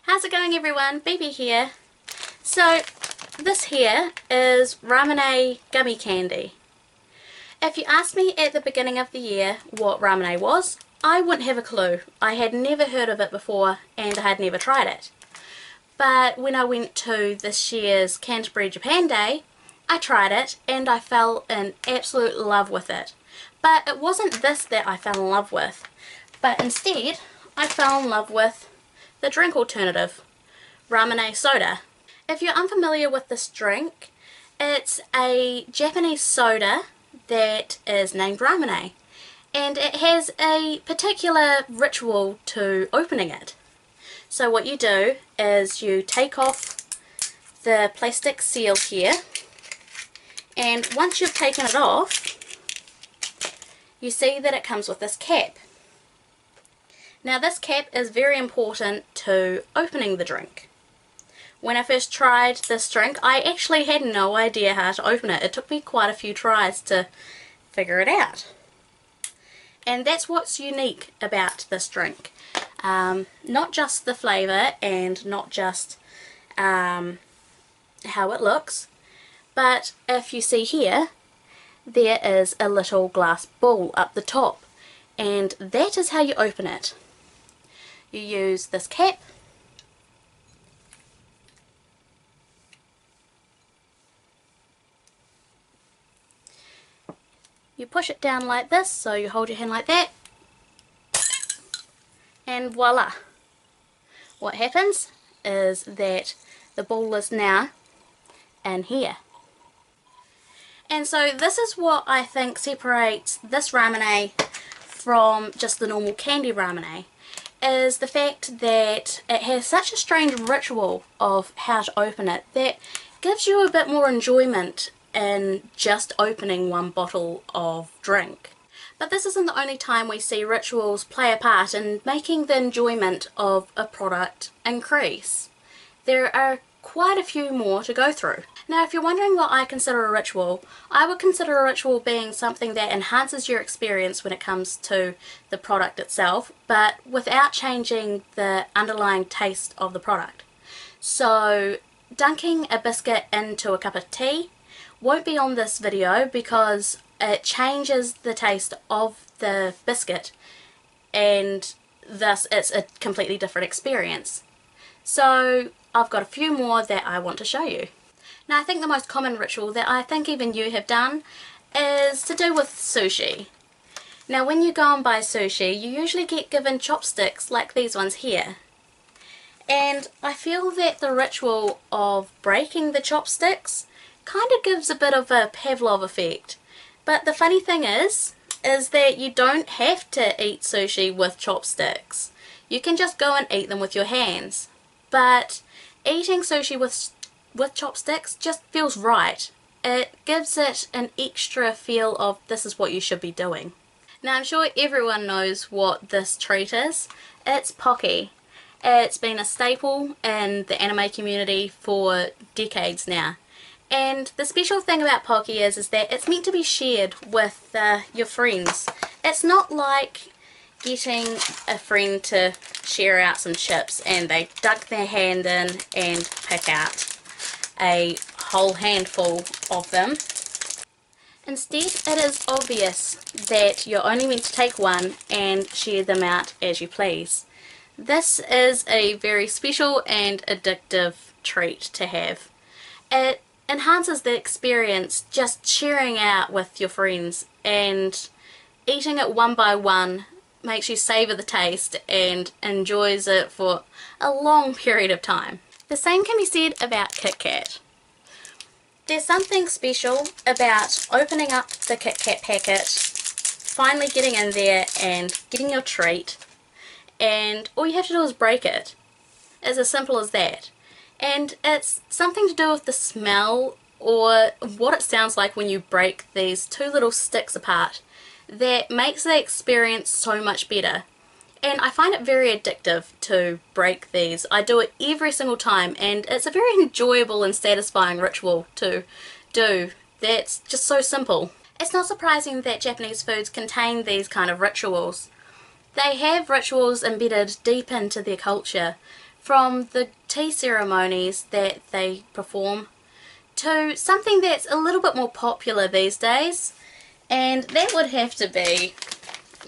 How's it going everyone? Bibi here. So this here is Ramune gummy candy. If you asked me at the beginning of the year what Ramune was, I wouldn't have a clue. I had never heard of it before and I had never tried it. But when I went to this year's Canterbury Japan Day, I tried it and I fell in absolute love with it. But it wasn't this that I fell in love with, but instead I fell in love with the drink alternative, Ramune soda. If you're unfamiliar with this drink, it's a Japanese soda that is named Ramune, and it has a particular ritual to opening it. So what you do is you take off the plastic seal here, and once you've taken it off, you see that it comes with this cap. Now this cap is very important to opening the drink. When I first tried this drink, I actually had no idea how to open it. It took me quite a few tries to figure it out. And that's what's unique about this drink. Not just the flavour and not just how it looks, but if you see here, there is a little glass ball up the top, and that is how you open it. You use this cap, you push it down like this, so you hold your hand like that, and voila. What happens is that the ball is now in here. And so this is what I think separates this Ramune from just the normal candy Ramune, is the fact that it has such a strange ritual of how to open it that gives you a bit more enjoyment in just opening one bottle of drink. But this isn't the only time we see rituals play a part in making the enjoyment of a product increase. There are quite a few more to go through. Now if you're wondering what I consider a ritual, I would consider a ritual being something that enhances your experience when it comes to the product itself, but without changing the underlying taste of the product. So dunking a biscuit into a cup of tea won't be on this video because it changes the taste of the biscuit and thus it's a completely different experience. So I've got a few more that I want to show you. Now I think the most common ritual that I think even you have done is to do with sushi. Now when you go and buy sushi, you usually get given chopsticks like these ones here. And I feel that the ritual of breaking the chopsticks kind of gives a bit of a Pavlov effect. But the funny thing is that you don't have to eat sushi with chopsticks. You can just go and eat them with your hands. But eating sushi with chopsticks just feels right. It gives it an extra feel of this is what you should be doing. Now I'm sure everyone knows what this treat is. It's Pocky. It's been a staple in the anime community for decades now. And the special thing about Pocky is that it's meant to be shared with your friends. It's not like getting a friend to share out some chips and they dug their hand in and pick out a whole handful of them. Instead, it is obvious that you're only meant to take one and share them out as you please. This is a very special and addictive treat to have. It enhances the experience just sharing out with your friends, and eating it one by one makes you savour the taste and enjoys it for a long period of time. The same can be said about Kit Kat. There's something special about opening up the Kit Kat packet, finally getting in there and getting your treat, and all you have to do is break it. It's as simple as that. And it's something to do with the smell or what it sounds like when you break these two little sticks apart that makes the experience so much better. And I find it very addictive to break these. I do it every single time and it's a very enjoyable and satisfying ritual to do that's just so simple. It's not surprising that Japanese foods contain these kind of rituals. They have rituals embedded deep into their culture, from the tea ceremonies that they perform to something that's a little bit more popular these days, and that would have to be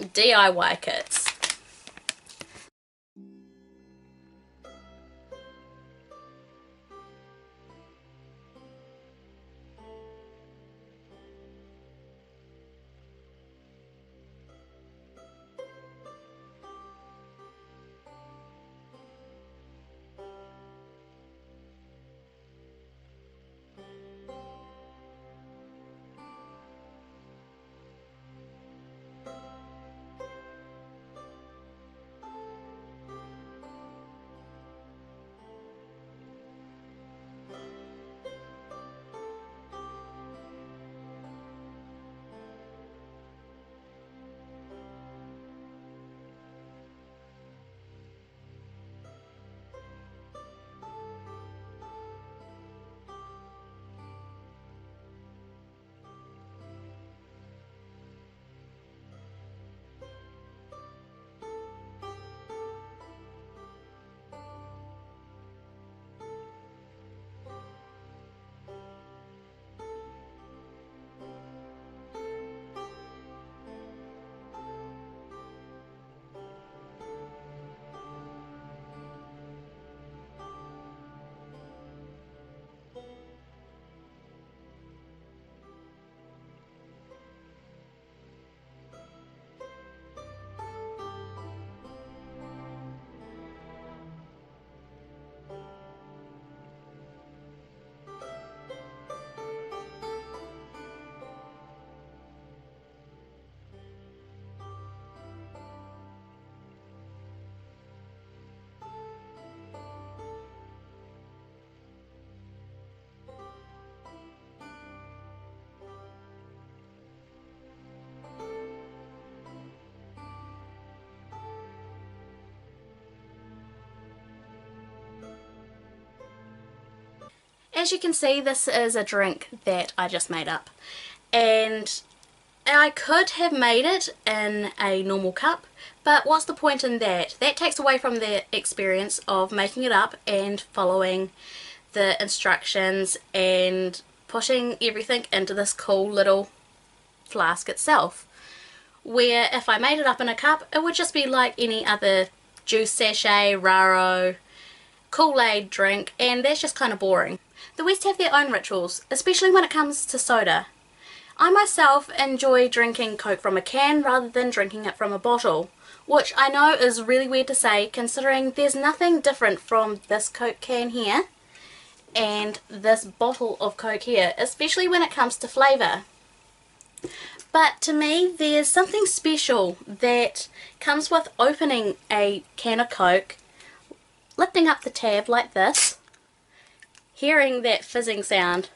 DIY kits. As you can see, this is a drink that I just made up, and I could have made it in a normal cup, but what's the point in that? That takes away from the experience of making it up and following the instructions and putting everything into this cool little flask itself. Where if I made it up in a cup, it would just be like any other juice sachet, raro, Kool-Aid drink, and that's just kind of boring. The West have their own rituals, especially when it comes to soda. I myself enjoy drinking Coke from a can rather than drinking it from a bottle, which I know is really weird to say considering there's nothing different from this Coke can here and this bottle of Coke here, especially when it comes to flavour. But to me, there's something special that comes with opening a can of Coke, lifting up the tab like this, hearing that fizzing sound,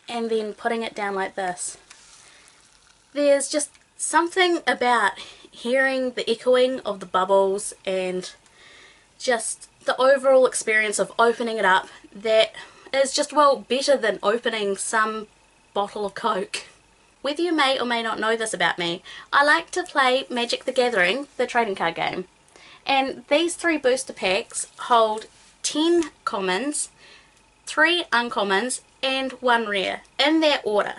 and then putting it down like this. There's just something about hearing the echoing of the bubbles and just the overall experience of opening it up that is just, well, better than opening some bottle of Coke. Whether you may or may not know this about me, I like to play Magic the Gathering, the trading card game. And these 3 booster packs hold 10 commons, 3 uncommons, and 1 rare, in that order.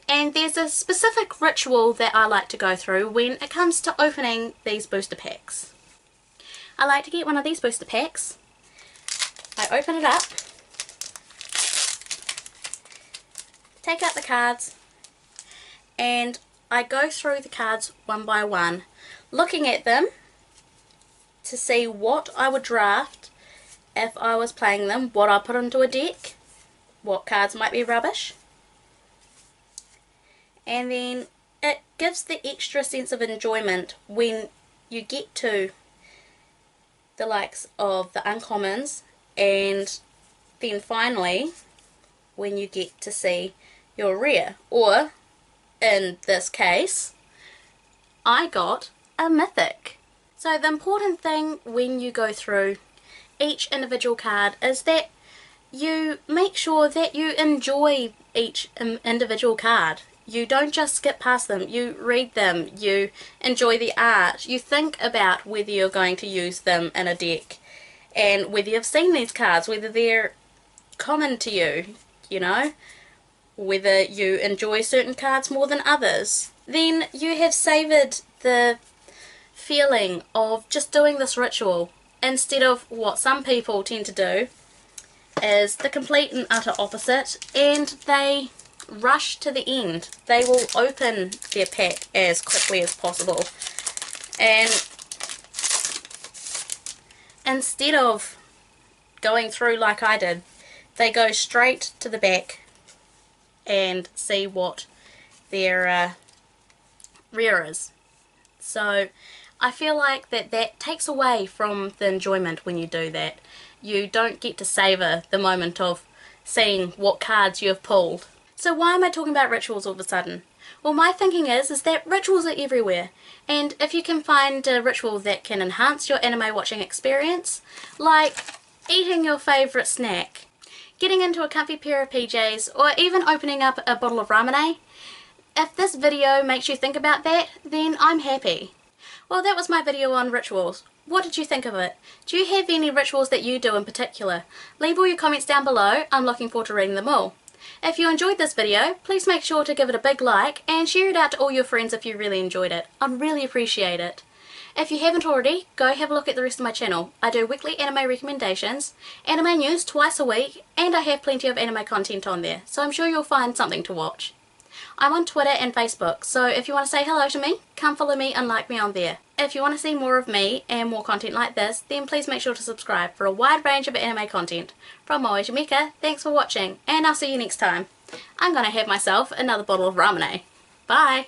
And there's a specific ritual that I like to go through when it comes to opening these booster packs. I like to get one of these booster packs, I open it up, take out the cards, and I go through the cards one by one, looking at them to see what I would draft if I was playing them, what I put into a deck, what cards might be rubbish, and then it gives the extra sense of enjoyment when you get to the likes of the uncommons, and then finally when you get to see your rare, or in this case I got a mythic. So the important thing when you go through each individual card is that you make sure that you enjoy each individual card. You don't just skip past them, you read them, you enjoy the art, you think about whether you're going to use them in a deck and whether you've seen these cards, whether they're common to you, you know, whether you enjoy certain cards more than others. Then you have savoured the feeling of just doing this ritual instead of what some people tend to do is the complete and utter opposite, and they rush to the end. They will open their pack as quickly as possible, and instead of going through like I did, they go straight to the back and see what their rare is. So I feel like that takes away from the enjoyment when you do that. You don't get to savour the moment of seeing what cards you have pulled. So why am I talking about rituals all of a sudden? Well, my thinking is that rituals are everywhere, and if you can find a ritual that can enhance your anime watching experience, like eating your favourite snack, getting into a comfy pair of PJs, or even opening up a bottle of Ramune, if this video makes you think about that, then I'm happy. Well, that was my video on rituals. What did you think of it? Do you have any rituals that you do in particular? Leave all your comments down below, I'm looking forward to reading them all. If you enjoyed this video, please make sure to give it a big like and share it out to all your friends if you really enjoyed it. I'd really appreciate it. If you haven't already, go have a look at the rest of my channel. I do weekly anime recommendations, anime news twice a week, and I have plenty of anime content on there, so I'm sure you'll find something to watch. I'm on Twitter and Facebook, so if you want to say hello to me, come follow me and like me on there. If you want to see more of me and more content like this, then please make sure to subscribe for a wide range of anime content. From always Yumika, thanks for watching, and I'll see you next time. I'm gonna have myself another bottle of Ramune. Bye!